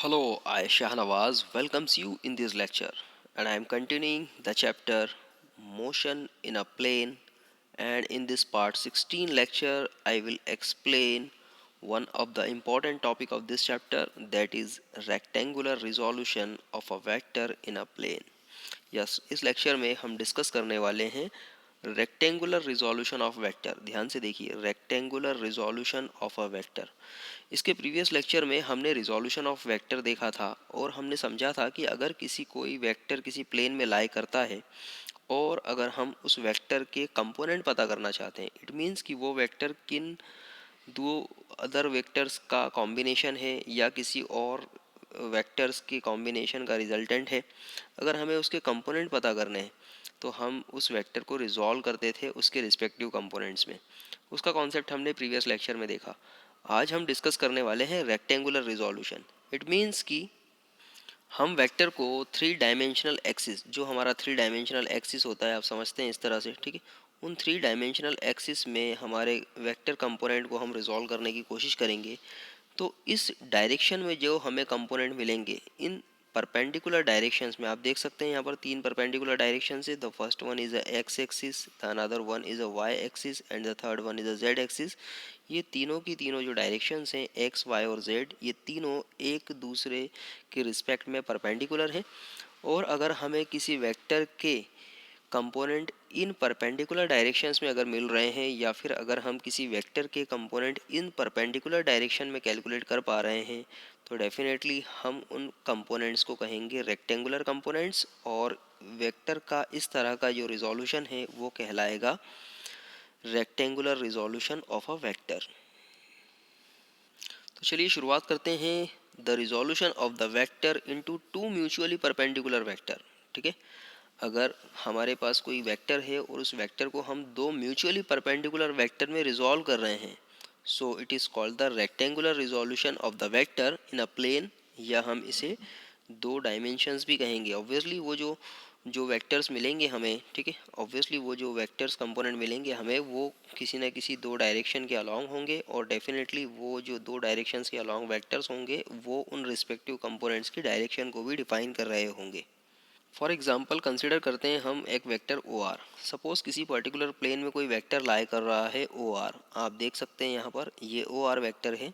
Hello, I Shahnawaz welcomes you in this lecture, and I am continuing the chapter Motion in a Plane. And in this part 16 lecture, I will explain one of the important topic of this chapter, that is rectangular resolution of a vector in a plane. Yes, इस lecture में हम discuss करने वाले हैं rectangular resolution of vector. ध्यान से देखिए, rectangular resolution of a vector. इसके प्रीवियस लेक्चर में हमने रिजोल्यूशन ऑफ वेक्टर देखा था और हमने समझा था कि अगर कोई वेक्टर किसी प्लेन में लाई करता है और अगर हम उस वेक्टर के कंपोनेंट पता करना चाहते हैं, इट मीन्स कि वो वेक्टर किन दो अदर वेक्टर्स का कॉम्बिनेशन है या किसी और वेक्टर्स के कॉम्बिनेशन का रिजल्टेंट है। अगर हमें उसके कंपोनेंट पता करने हैं तो हम उस वेक्टर को रिजॉल्व करते थे उसके रिस्पेक्टिव कंपोनेंट्स में। उसका कॉन्सेप्ट हमने प्रीवियस लेक्चर में देखा। आज हम डिस्कस करने वाले हैं रेक्टेंगुलर रिजोल्यूशन। इट मीन्स कि हम वेक्टर को थ्री डायमेंशनल एक्सिस, जो हमारा थ्री डायमेंशनल एक्सिस होता है, आप समझते हैं इस तरह से, ठीक है, उन थ्री डायमेंशनल एक्सिस में हमारे वेक्टर कंपोनेंट को हम रिजॉल्व करने की कोशिश करेंगे। तो इस डायरेक्शन में जो हमें कंपोनेंट मिलेंगे, इन परपेंडिकुलर डायरेक्शंस में आप देख सकते हैं यहाँ पर तीन परपेंडिकुलर डायरेक्शन है। The first one is a X axis, the another one is a Y axis and the third one is a Z axis. ये तीनों की तीनों जो डायरेक्शंस हैं एक्स वाई और जेड, ये तीनों एक दूसरे के रिस्पेक्ट में परपेंडिकुलर हैं। और अगर हमें किसी वेक्टर के कंपोनेंट इन परपेंडिकुलर डायरेक्शंस में अगर मिल रहे हैं या फिर अगर हम किसी वेक्टर के कंपोनेंट इन परपेंडिकुलर डायरेक्शन में कैलकुलेट कर पा रहे हैं, तो डेफिनेटली हम उन कंपोनेंट्स को कहेंगे रेक्टेंगुलर कंपोनेंट्स। और वेक्टर का इस तरह का जो रिजोल्यूशन है वो कहलाएगा rectangular resolution of a vector. तो चलिए शुरुआत करते हैं। The resolution of the vector into two mutually perpendicular vector. ठीक है, अगर हमारे पास कोई वेक्टर है और उस वेक्टर को हम दो म्यूचुअली परपेंडिकुलर वेक्टर में रिजॉल्व कर रहे हैं, so it is called the rectangular resolution of the vector in a plane, या हम इसे दो डायमेंशंस भी कहेंगे। ऑब्वियसली वो जो जो वेक्टर्स मिलेंगे हमें, ठीक है, ऑब्वियसली वो जो वेक्टर्स कंपोनेंट मिलेंगे हमें, वो किसी न किसी दो डायरेक्शन के अलॉन्ग होंगे और डेफिनेटली वो जो दो डायरेक्शंस के अलॉन्ग वेक्टर्स होंगे वो उन रिस्पेक्टिव कंपोनेंट्स की डायरेक्शन को भी डिफाइन कर रहे होंगे। फॉर एग्जाम्पल कंसिडर करते हैं हम एक वेक्टर ओ आर। सपोज किसी पर्टिकुलर प्लेन में कोई वेक्टर लाई कर रहा है ओ आर। आप देख सकते हैं यहाँ पर ये ओ आर वेक्टर है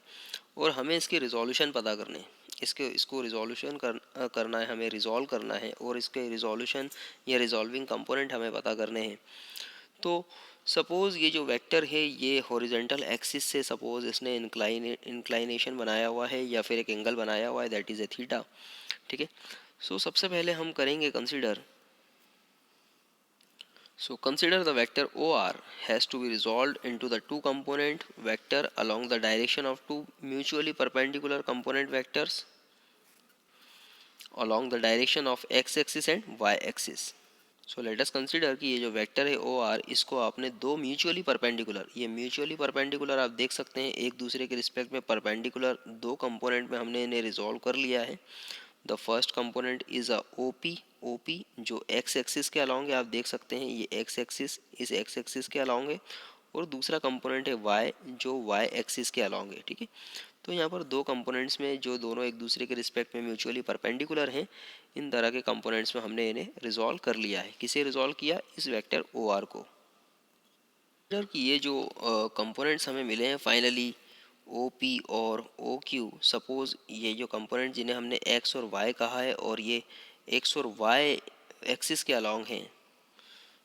और हमें इसके रिजोल्यूशन पता करने हैं। इसको रिजोल्यूशन करना है, हमें रिजॉल्व करना है और इसके रिजोल्यूशन या रिजॉल्विंग कंपोनेंट हमें पता करने हैं। तो सपोज़ ये जो वेक्टर है ये हॉरिजेंटल एक्सिस से सपोज़ इसने इंक्लाइनेशन बनाया हुआ है या फिर एक एंगल बनाया हुआ है, दैट इज़ ए थीटा। ठीक है, सो सबसे पहले हम करेंगे consider. So consider the vector OR has to be resolved into the two component vector along the direction of two mutually perpendicular component vectors along the direction of x axis and y axis. So let us consider कि ये जो vector है O are, इसको आपने दो mutually perpendicular, ये mutually perpendicular आप देख सकते हैं एक दूसरे के रिस्पेक्ट में परपेंडिकुलर दो कंपोनेंट में हमने इन्हें रिजॉल्व कर लिया है। The first component is a OP. OP जो एक्स एक्सिस के अलॉन्ग है, आप देख सकते हैं ये एक्स एक्सिस इस एक्स एक्सिस के अलॉन्ग है, और दूसरा कंपोनेंट है वाई जो वाई एक्सिस के अलॉन्ग है। ठीक है, तो यहाँ पर दो कंपोनेंट्स में जो दोनों एक दूसरे के रिस्पेक्ट में म्यूचुअली परपेंडिकुलर हैं, इन तरह के कंपोनेंट्स में हमने इन्हें रिजॉल्व कर लिया है। किसे रिजॉल्व किया? इस वेक्टर ओ आर को। कि ये जो कंपोनेंट्स हमें मिले हैं फाइनली ओ पी और ओ क्यू, सपोज ये जो कंपोनेंट जिन्हें हमने एक्स और वाई कहा है और ये एक्स और वाई एक्सिस के अलॉन्ग हैं,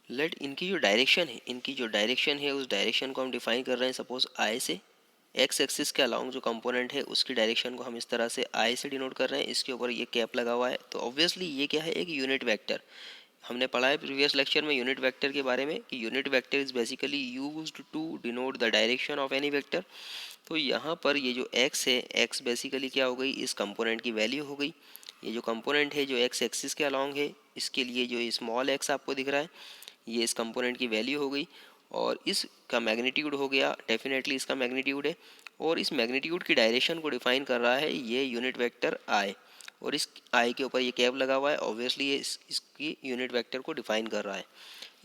लेट इनकी जो डायरेक्शन है उस डायरेक्शन को हम डिफाइन कर रहे हैं सपोज आई से। एक्स एक्सिस के अलॉन्ग जो कंपोनेंट है उसकी डायरेक्शन को हम इस तरह से आई से डिनोट कर रहे हैं, इसके ऊपर ये कैप लगा हुआ है। तो ऑब्वियसली ये क्या है? एक यूनिट वेक्टर। हमने पढ़ा है प्रीवियस लेक्चर में यूनिट वेक्टर के बारे में कि unit vector is basically used to denote the direction of any vector. तो यहाँ पर ये जो x है, x बेसिकली क्या हो गई? इस कंपोनेंट की वैल्यू हो गई। ये जो कंपोनेंट है जो x एक्सिस के अलॉन्ग है, इसके लिए जो स्मॉल x आपको दिख रहा है, ये इस कंपोनेंट की वैल्यू हो गई और इसका मैग्नीट्यूड हो गया, डेफिनेटली इसका मैग्नीट्यूड है। और इस मैग्नीट्यूड की डायरेक्शन को डिफाइन कर रहा है ये यूनिट वेक्टर i, और इस i के ऊपर ये कैप लगा हुआ है, ऑब्वियसली ये इसकी यूनिट वेक्टर को डिफाइन कर रहा है।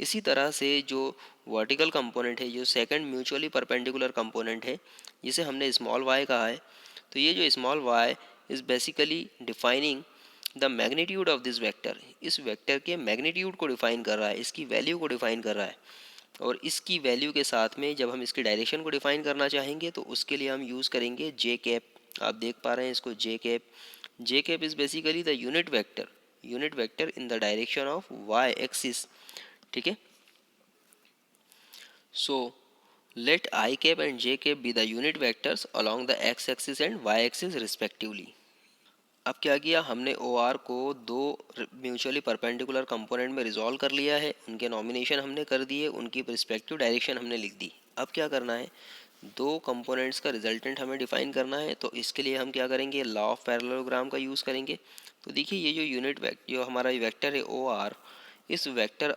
इसी तरह से जो वर्टिकल कंपोनेंट है, जो सेकंड म्यूचुअली परपेंडिकुलर कंपोनेंट है, जिसे हमने स्मॉल y कहा है, तो ये जो small y is basically defining the magnitude of this vector. इस वेक्टर के मैग्नीट्यूड को डिफाइन कर रहा है, इसकी वैल्यू को डिफाइन कर रहा है। और इसकी वैल्यू के साथ में जब हम इसकी डायरेक्शन को डिफाइन करना चाहेंगे तो उसके लिए हम यूज़ करेंगे जे कैप। आप देख पा रहे हैं इसको, J cap. J cap is basically the unit vector in the direction of Y axis. ठीक है, सो let I cap and j cap be the unit vectors along the x axis and y axis respectively। अब क्या किया हमने O R को दो mutually perpendicular component में resolve कर लिया है, उनके नॉमिनेशन हमने कर दिए, उनकी रिस्पेक्टिव डायरेक्शन हमने लिख दी। अब क्या करना है, दो कंपोनेंट्स का रिजल्टेंट हमें डिफाइन करना है। तो इसके लिए हम क्या करेंगे, लॉ ऑफ पैरेललोग्राम का यूज़ करेंगे। तो देखिए ये जो यूनिट वेक्टर, जो हमारा वेक्टर है ओ आर, इस वेक्टर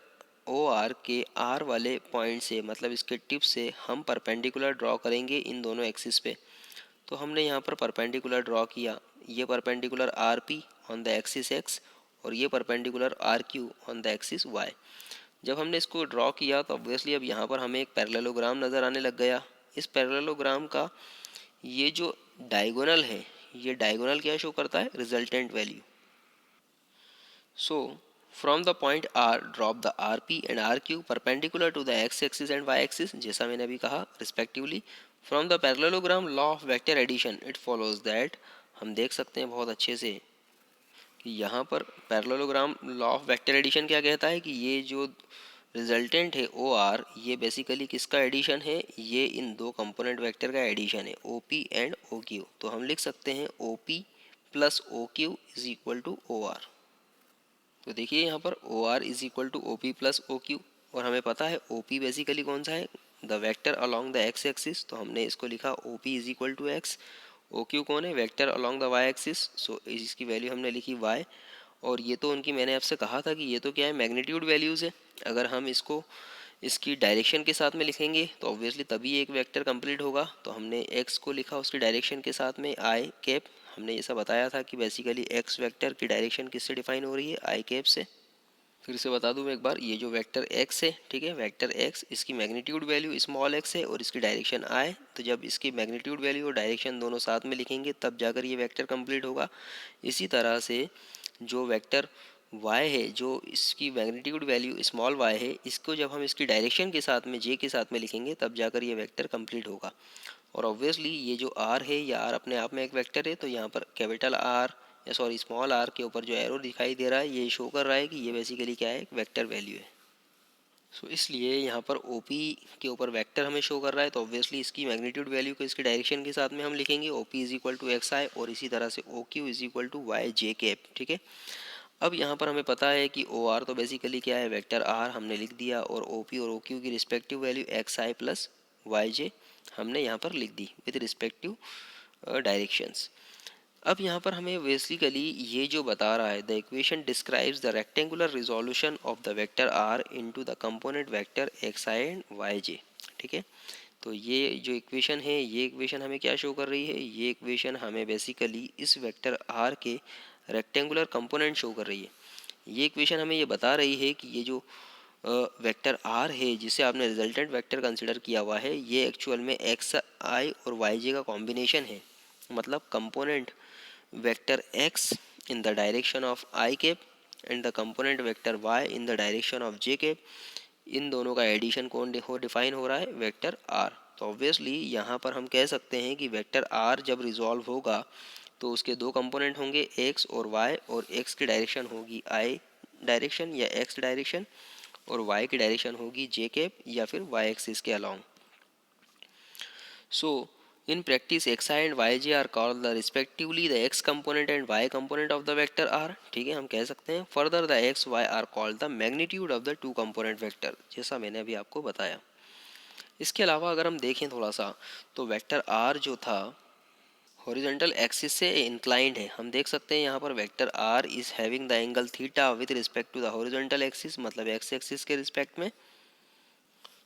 ओ आर के आर वाले पॉइंट से, मतलब इसके टिप से हम परपेंडिकुलर ड्रॉ करेंगे इन दोनों एक्सिस पे। तो हमने यहाँ पर परपेंडिकुलर ड्रॉ किया, ये perpendicular R P on the axis X और ये perpendicular R Q on the axis Y. जब हमने इसको ड्रॉ किया तो ऑब्वियसली अब यहाँ पर हमें एक पैरेललोग्राम नज़र आने लग गया। इस पैरेललोग्राम का ये जो डायगोनल है, ये डायगोनल क्या शो करता है, resultant value. So from the point R drop the R P and R Q perpendicular to the X axis and Y axis, जैसा मैंने अभी कहा respectively. From the parallelogram law of vector addition it follows that, हम देख सकते हैं बहुत अच्छे से कि यहाँ पर parallelogram law of vector addition क्या कहता है कि ये जो रिजल्टेंट है ओ आर, ये बेसिकली किसका एडिशन है, ये इन दो कंपोनेंट वेक्टर का एडिशन है, O P and O Q. तो हम लिख सकते हैं O P plus O Q is equal to O R. तो देखिए यहाँ पर O R is equal to O P plus O Q, और हमें पता है ओ पी बेसिकली कौन सा है, the vector along the X axis. तो हमने इसको लिखा O P is equal to X. O Q कौन है, vector along the Y axis, so इसकी वैल्यू हमने लिखी वाई। और ये तो उनकी, मैंने आपसे कहा था कि ये तो क्या है, मैग्नीट्यूड वैल्यूज़ है। अगर हम इसको इसकी डायरेक्शन के साथ में लिखेंगे तो ऑब्वियसली तभी एक वेक्टर कंप्लीट होगा। तो हमने एक्स को लिखा उसकी डायरेक्शन के साथ में आई कैप। हमने ऐसा बताया था कि बेसिकली एक्स वेक्टर की डायरेक्शन किससे डिफाइन हो रही है, आई कैप से। फिर से बता दूं मैं एक बार, ये जो वेक्टर एक्स है, ठीक है, वेक्टर एक्स, इसकी मैग्नीट्यूड वैल्यू स्मॉल एक्स है और इसकी डायरेक्शन आई। तो जब इसकी मैग्नीट्यूड वैल्यू और डायरेक्शन दोनों साथ में लिखेंगे तब जाकर ये वेक्टर कंप्लीट होगा। इसी तरह से जो वेक्टर y है, जो इसकी मैग्नीट्यूड वैल्यू स्मॉल y है, इसको जब हम इसकी डायरेक्शन के साथ में j के साथ में लिखेंगे तब जाकर ये वेक्टर कंप्लीट होगा। और ऑब्वियसली ये जो r है, ये r अपने आप में एक वेक्टर है। तो यहाँ पर कैपिटल R, या सॉरी स्मॉल r के ऊपर जो एरो दिखाई दे रहा है, ये शो कर रहा है कि ये बेसिकली क्या है, एक वेक्टर वैल्यू है। सो इसलिए यहाँ पर OP के ऊपर वेक्टर हमें शो कर रहा है, तो ऑब्वियसली इसकी मैग्नीट्यूड वैल्यू को इसकी डायरेक्शन के साथ में हम लिखेंगे OP is equal to X I, और इसी तरह से OQ is equal to Y J cap. ठीक है, अब यहाँ पर हमें पता है कि ओ आर तो बेसिकली क्या है, वेक्टर आर हमने लिख दिया, और ओ पी और ओ क्यू की रिस्पेक्टिव वैल्यू एक्स आई प्लस वाई जे हमने यहाँ पर लिख दी विद रिस्पेक्टिव डायरेक्शंस। अब यहाँ पर हमें बेसिकली ये जो बता रहा है, the equation describes the rectangular resolution of the vector R into the component vector X I and Y J. ठीक है, तो ये जो इक्वेशन है, ये इक्वेशन हमें क्या शो कर रही है, ये इक्वेशन हमें बेसिकली इस वेक्टर आर के रेक्टेंगुलर कंपोनेंट शो कर रही है। ये इक्वेशन हमें ये बता रही है कि ये जो वेक्टर आर है, जिसे आपने रिजल्टेंट वेक्टर कंसिडर किया हुआ है, ये एक्चुअल में एक्स आई और वाई जे का कॉम्बिनेशन है। मतलब component vector X in the direction of I cap and the component vector Y in the direction of J cap, इन दोनों का एडिशन कौन हो डिफाइन हो रहा है, वेक्टर आर। तो ऑब्वियसली यहाँ पर हम कह सकते हैं कि वेक्टर आर जब रिजॉल्व होगा तो उसके दो कंपोनेंट होंगे एक्स और वाई, और एक्स की डायरेक्शन होगी आई डायरेक्शन या एक्स डायरेक्शन, और वाई की डायरेक्शन होगी जे कैप या फिर वाई एक्सिस के along. So in practice xi and yj are called the respectively the x component and y component of the vector r। ठीक है, हम कह सकते हैं further the x y are called the magnitude of the two component vector, जैसा मैंने अभी आपको बताया। इसके अलावा अगर हम देखें थोड़ा सा, तो वेक्टर r जो था हॉरिजॉन्टल एक्सिस से इंक्लाइंड है। हम देख सकते हैं यहाँ पर vector r is having the angle theta with respect to the horizontal axis, मतलब एक्स एक्सिस के रिस्पेक्ट में।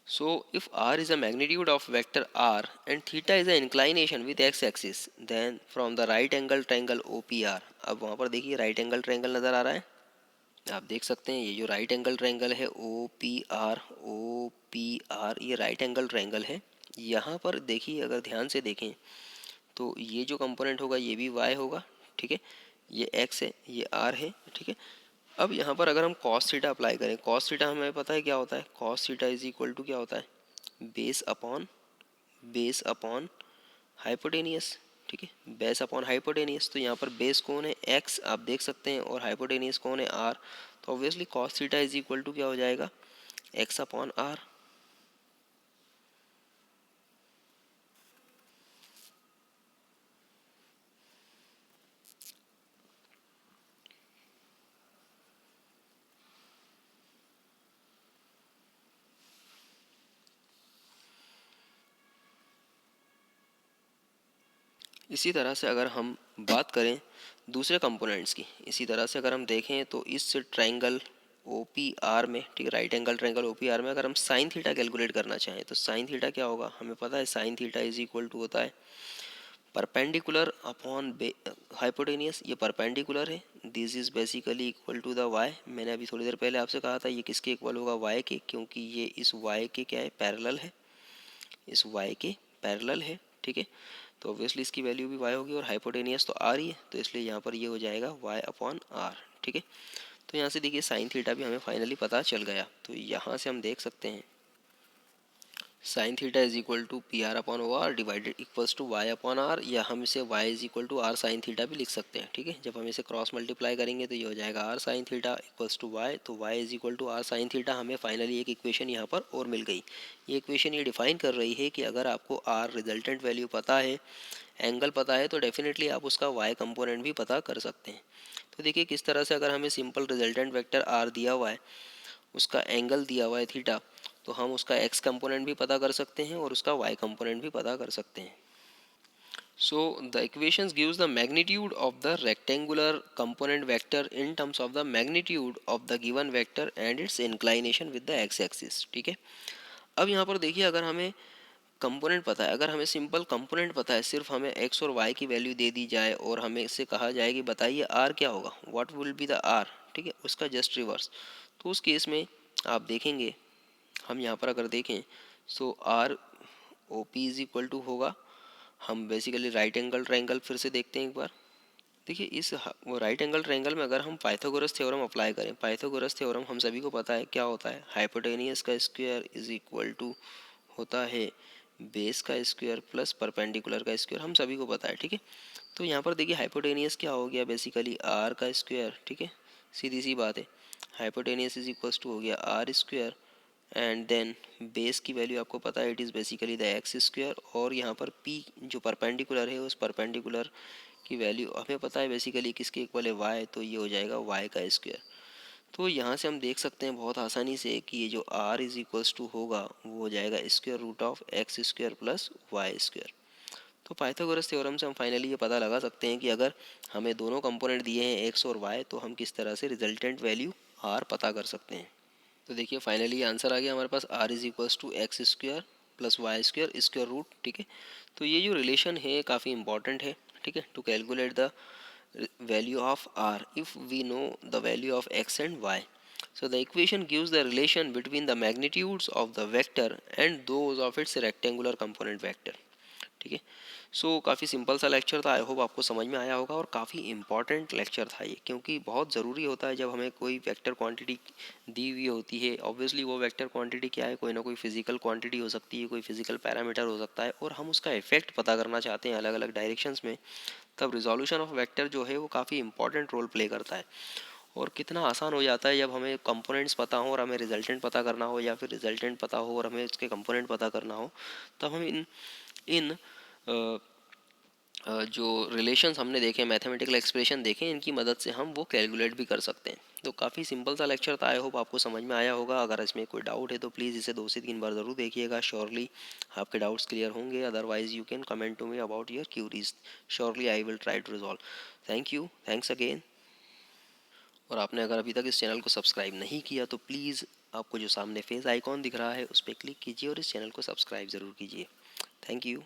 So if r is a magnitude of vector r and theta is an inclination with x axis, then from the right angle triangle OPR, अब वहाँ पर देखिए right angle triangle नज़र आ रहा है, आप देख सकते हैं ये जो राइट एंगल ट्रायंगल है OPR, ये राइट एंगल ट्रायंगल है। यहाँ पर देखिए, अगर ध्यान से देखें तो ये जो कंपोनेंट होगा ये भी y होगा, ठीक है, ये x है, ये r है, ठीक है। अब यहाँ पर अगर हम cos थीटा अप्लाई करें, cos थीटा हमें पता है क्या होता है, cos theta is equal to क्या होता है, बेस अपॉन हाइपोटेनियस, ठीक है, बेस अपॉन हाइपोटेनियस। तो यहाँ पर बेस कौन है, x आप देख सकते हैं, और हाइपोटेनियस कौन है, r। तो obviously cos theta is equal to क्या हो जाएगा, x अपॉन r। इसी तरह से अगर हम बात करें दूसरे कंपोनेंट्स की, इसी तरह से अगर हम देखें तो इस ट्रायंगल ओ पी आर में, ठीक है, right angle triangle O P R में अगर हम साइन थीटा कैलकुलेट करना चाहें तो साइन थीटा क्या होगा, हमें पता है sine theta is equal to होता है परपेंडिकुलर अपॉन हाइपोटेनियस। ये परपेंडिकुलर है, this is basically equal to the Y. मैंने अभी थोड़ी देर पहले आपसे कहा था ये किसके इक्वल होगा, वाई के, क्योंकि ये इस वाई के क्या है, पैरेलल है, इस वाई के पैरेलल है, ठीक है। तो ऑब्वियसली इसकी वैल्यू भी y होगी, और हाइपोटेनियस तो r ही है, तो इसलिए यहाँ पर ये हो जाएगा y अपॉन r, ठीक है। तो यहाँ से देखिए साइन थीटा भी हमें फाइनली पता चल गया। तो यहाँ से हम देख सकते हैं sine theta is equal to P R upon O R divided equals to Y upon R, या हम इसे Y is equal to R sine theta भी लिख सकते हैं, ठीक है। जब हम इसे क्रॉस मल्टीप्लाई करेंगे तो ये हो जाएगा R sine theta equals to Y, तो Y is equal to R sine theta. हमें फाइनली एक इक्वेशन यहाँ पर और मिल गई। ये इक्वेशन ये डिफाइन कर रही है कि अगर आपको आर रिजल्टेंट वैल्यू पता है, एंगल पता है, तो डेफिनेटली आप उसका वाई कंपोनेंट भी पता कर सकते हैं। तो देखिए किस तरह से, अगर हमें सिंपल रिजल्टेंट वेक्टर आर दिया हुआ है, उसका एंगल दिया हुआ है थीटा, तो हम उसका एक्स कंपोनेंट भी पता कर सकते हैं और उसका वाई कंपोनेंट भी पता कर सकते हैं। So the equations gives the magnitude of the rectangular component vector in terms of the magnitude of the given vector and its inclination with the x axis, ठीक है। अब यहाँ पर देखिए अगर हमें कंपोनेंट पता है, अगर हमें सिंपल कंपोनेंट पता है, सिर्फ हमें एक्स और वाई की वैल्यू दे दी जाए और हमें इससे कहा जाए कि बताइए आर क्या होगा, what will be the R, ठीक है, उसका जस्ट रिवर्स। तो उस केस में आप देखेंगे, हम यहाँ पर अगर देखें so R O P is equal to होगा, हम बेसिकली राइट एंगल ट्रायंगल फिर से देखते हैं एक बार। देखिए इस वो राइट एंगल ट्रायंगल में अगर हम पाइथागोरस थ्योरम अप्लाई करें, पाइथागोरस थ्योरम हम सभी को पता है क्या होता है, हाइपोटेनियस का स्क्वायर इज इक्वल टू होता है बेस का स्क्वायर प्लस परपेंडिकुलर का स्क्वायर, हम सभी को पता है, ठीक है। तो यहाँ पर देखिए हाइपोटेनियस क्या हो गया, बेसिकली आर का स्क्वायर, ठीक है, सीधी सी बात है। हाइपोटेनियस इज इक्वल टू हो गया R square, and then base की वैल्यू आपको पता है it is basically the X square, और यहाँ पर पी जो परपेंडिकुलर है उस परपेंडिकुलर की वैल्यू हमें पता है बेसिकली किसके इक्वल है, वाई, तो ये हो जाएगा वाई का स्क्वायर। तो यहाँ से हम देख सकते हैं बहुत आसानी से कि ये जो r इज इक्वल्स टू होगा वो हो जाएगा square root of X square plus Y square. तो पाइथागोरस थ्योरम से हम फाइनली ये पता लगा सकते हैं कि अगर हमें दोनों कंपोनेंट दिए हैं x और y, तो हम किस तरह से रिजल्टेंट वैल्यू r पता कर सकते हैं। तो देखिए फाइनली आंसर आ गया हमारे पास, r is equals to X square plus Y square square root, ठीक है। तो ये जो रिलेशन है काफ़ी इंपॉर्टेंट है, ठीक है, to calculate the value of r if we know the value of x and y. So the equation gives the relation between the magnitudes of the vector and those of its rectangular component vector, ठीक है। सो काफ़ी simple सा lecture था, I hope आपको समझ में आया होगा, और काफ़ी इंपॉर्टेंट लेक्चर था ये, क्योंकि बहुत ज़रूरी होता है जब हमें कोई वेक्टर क्वांटिटी दी हुई होती है। ऑब्वियसली वो वेक्टर क्वांटिटी क्या है, कोई ना कोई फिजिकल क्वांटिटी हो सकती है, कोई फिजिकल पैरामीटर हो सकता है, और हम उसका इफेक्ट पता करना चाहते हैं अलग अलग डायरेक्शंस में, तब रिजोल्यूशन ऑफ वेक्टर जो है वो काफ़ी इंपॉर्टेंट रोल प्ले करता है। और कितना आसान हो जाता है जब हमें कंपोनेंट्स पता हो और हमें रिजल्टेंट पता करना हो, या फिर रिजल्टेंट पता हो और हमें इसके कंपोनेंट पता करना हो, तब हम इन इन जो रिलेशंस हमने देखे, मैथमेटिकल एक्सप्रेशन देखे, इनकी मदद से हम वो कैलकुलेट भी कर सकते हैं। तो काफ़ी सिंपल सा लेक्चर था, आई होप आपको समझ में आया होगा। अगर इसमें कोई डाउट है तो प्लीज़ इसे 2 से 3 बार ज़रूर देखिएगा, श्योरली आपके डाउट्स क्लियर होंगे। Otherwise you can comment to me about your queries, surely I will try to resolve. Thank you, thanks again. और आपने अगर अभी तक इस चैनल को सब्सक्राइब नहीं किया तो प्लीज़ आपको जो सामने फेस आइकॉन दिख रहा है उस पर क्लिक कीजिए और इस चैनल को सब्सक्राइब ज़रूर कीजिए। Thank you.